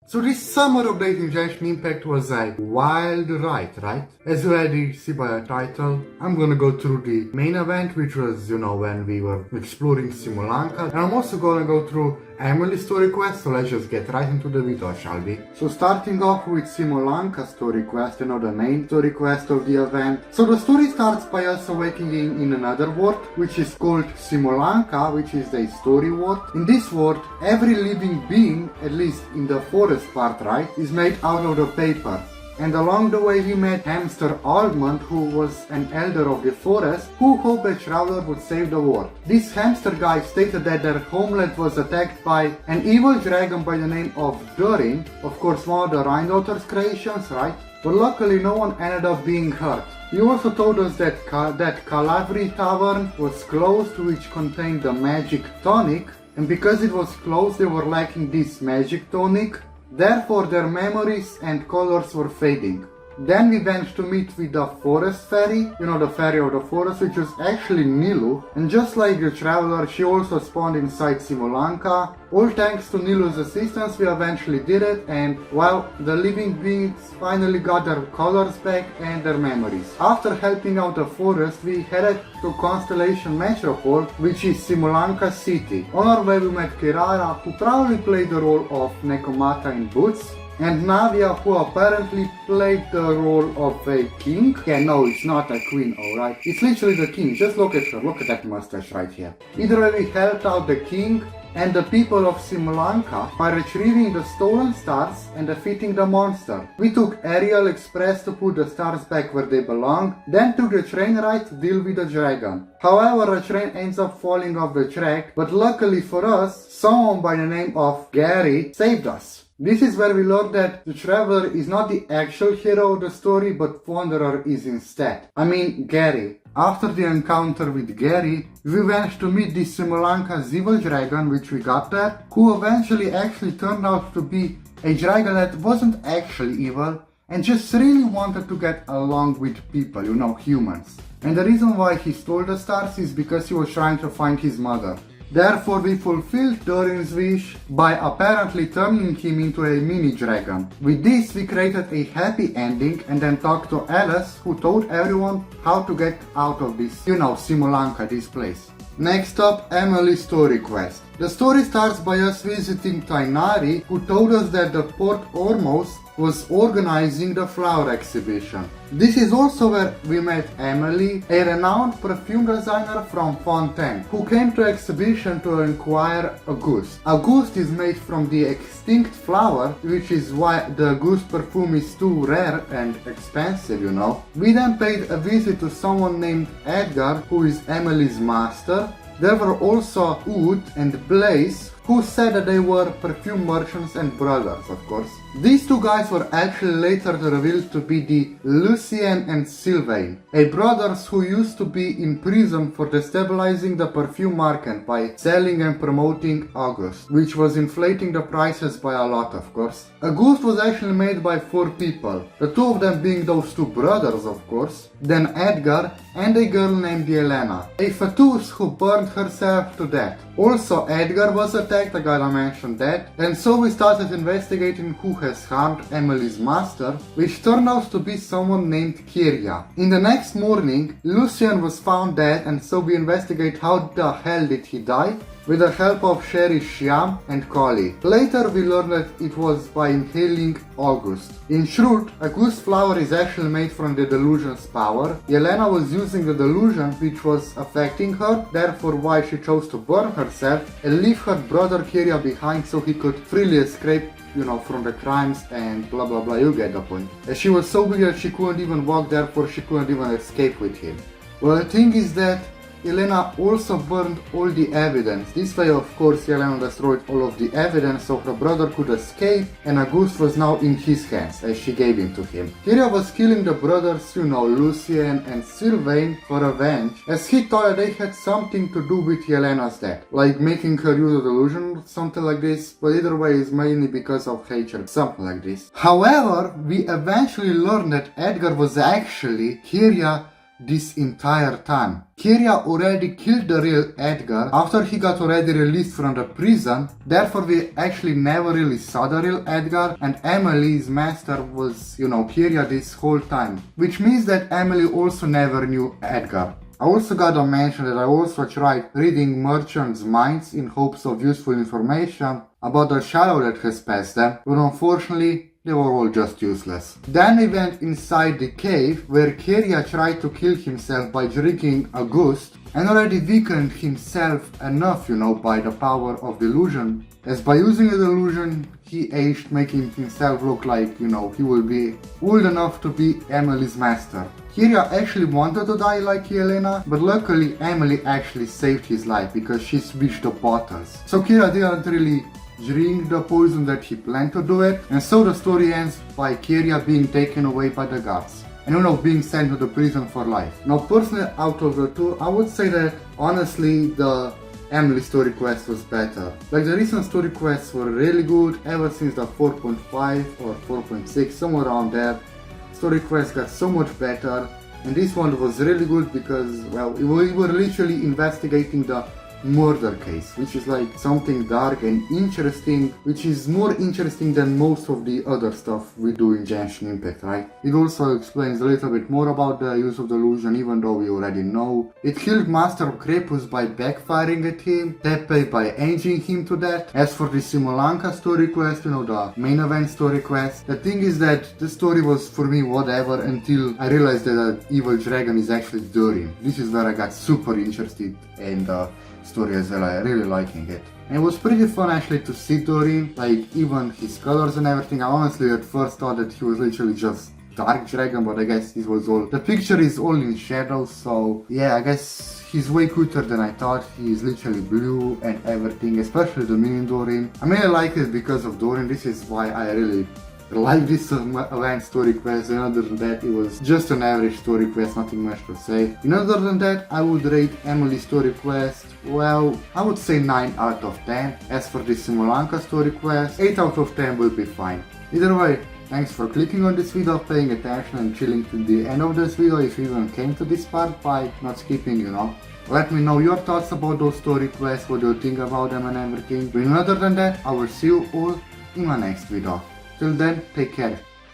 So this summer update in Genshin Impact was a wild ride, right? As you already see by the title, I'm gonna go through the main event, which was, when we were exploring Simulanka, and I'm also gonna go through Emilie's story quest, so let's just get right into the video, shall we? So starting off with Simulanka's story quest, the main story quest of the event. So the story starts by us awakening in another world, which is called Simulanka, which is the story world. In this world, every living being, at least in the forest part, right, is made out of the paper. And along the way we met hamster Almond, who was an elder of the forest, who hoped a traveler would save the world. This hamster guy stated that their homeland was attacked by an evil dragon by the name of Durin, of course one of the Rhine Daughter's creations, right? But luckily no one ended up being hurt. He also told us that Calavri Tavern was closed, which contained the magic tonic, and because it was closed they were lacking this magic tonic. Therefore their memories and colors were fading. Then we went to meet with the forest fairy, the fairy of the forest, which was actually Nilou. And just like the traveler, she also spawned inside Simulanka. All thanks to Nilou's assistance we eventually did it, and well, the living beings finally got their colors back and their memories. After helping out the forest, we headed to Constellation Metropole, which is Simulanka city. On our way we met Kirara, who probably played the role of Nekomata in Boots, and Navia, who apparently played the role of a king. Yeah, no, it's not a queen, alright. It's literally the king, just look at her, look at that mustache right here. Either way, we helped out the king and the people of Simulanka by retrieving the stolen stars and defeating the monster. We took Aerial Express to put the stars back where they belong, then took the train ride to deal with the dragon. However, the train ends up falling off the track, but luckily for us, someone by the name of Gary saved us. This is where we learned that the traveler is not the actual hero of the story, but Wanderer is instead. I mean, Gary. After the encounter with Gary, we went to meet the Simulanka's evil dragon, which we got there, who eventually actually turned out to be a dragon that wasn't actually evil, and just really wanted to get along with people, humans. And the reason why he stole the stars is because he was trying to find his mother. Therefore we fulfilled Durin's wish by apparently turning him into a mini dragon. With this we created a happy ending and then talked to Alice, who told everyone how to get out of this, Simulanka, this place. Next up, Emilie's story quest. The story starts by us visiting Tainari, who told us that the Port Ormos was organizing the flower exhibition. This is also where we met Emilie, a renowned perfume designer from Fontaine, who came to the exhibition to inquire Auguste. Auguste is made from the extinct flower, which is why the Auguste perfume is too rare and expensive, We then paid a visit to someone named Edgar, who is Emilie's master. There were also Oud and Blaze, who said that they were perfume merchants and brothers, of course. These two guys were actually later revealed to be the Lucien and Sylvain, a brothers who used to be in prison for destabilizing the perfume market by selling and promoting Auguste, which was inflating the prices by a lot, of course. Auguste was actually made by 4 people, the 2 of them being those 2 brothers, of course, then Edgar and a girl named Yelan, a fetus who burned herself to death. Also, Edgar was attacked, I gotta mention that, and so we started investigating who has harmed Emilie's master, which turned out to be someone named Kyria. In the next morning, Lucien was found dead, and so we investigate how the hell did he die, with the help of Sherry Shyam and Collie. Later we learned that it was by inhaling Auguste. In truth, Auguste's flower is actually made from the delusion's power. Yelena was using the delusion which was affecting her, therefore why she chose to burn herself and leave her brother Kyria behind so he could freely escape from the crimes and blah blah blah, you get the point. As she was so big that she couldn't even walk, therefore she couldn't even escape with him. Well, the thing is that Yelena also burned all the evidence. This way, of course, Yelena destroyed all of the evidence so her brother could escape, and Auguste was now in his hands as she gave him to him. Kyria was killing the brothers, Lucien and Sylvain, for revenge, as he thought that they had something to do with Yelena's death, like making her use a delusion or something like this, but either way it's mainly because of hatred, something like this. However, we eventually learned that Edgar was actually Kyria this entire time. Kyria already killed the real Edgar after he got already released from the prison, therefore we actually never really saw the real Edgar, and Emilie's master was, Kyria this whole time. Which means that Emilie also never knew Edgar. I also gotta mention that I also tried reading merchants' minds in hopes of useful information about the shadow that has passed them, but unfortunately they were all just useless. Then we went inside the cave where Kyria tried to kill himself by drinking a ghost and already weakened himself enough, by the power of delusion. As by using a delusion, he aged, making himself look like, he will be old enough to be Emilie's master. Kyria actually wanted to die like Yelena, but luckily Emilie actually saved his life because she switched the bottles. So Kyria didn't really drink the poison that he planned to do it, and so the story ends by Kyria being taken away by the gods and being sent to the prison for life. Now personally, out of the two, I would say that honestly the Emilie story quest was better. Like the recent story quests were really good ever since the 4.5 or 4.6, somewhere around there. Story quests got so much better, and this one was really good because, well, we were literally investigating the murder case, which is like something dark and interesting, which is more interesting than most of the other stuff we do in Genshin Impact, right? It also explains a little bit more about the use of delusion, even though we already know. It killed Master Krepus by backfiring at him, Tepe by aging him to death. As for the Simulanka story quest, the main event story quest, the thing is that the story was for me whatever until I realized that an evil dragon is actually Durin. This is where I got super interested in the story as well. I really liking it. And it was pretty fun actually to see Durin, like even his colors and everything. I honestly at first thought that he was literally just dark dragon, but I guess this was all, the picture is all in shadows, so yeah, I guess he's way cuter than I thought. He is literally blue and everything, especially the mini Durin. I mean, I like it because of Durin. This is why I really like this event story quest, and other than that it was just an average story quest, nothing much to say. And other than that, I would rate Emilie story quest, well, I would say 9 out of 10. As for the Simulanka story quest, 8 out of 10 will be fine. Either way, thanks for clicking on this video, paying attention and chilling to the end of this video if you even came to this part by not skipping, Let me know your thoughts about those story quests, what do you think about them and everything. And other than that, I will see you all in my next video. Till then, take care.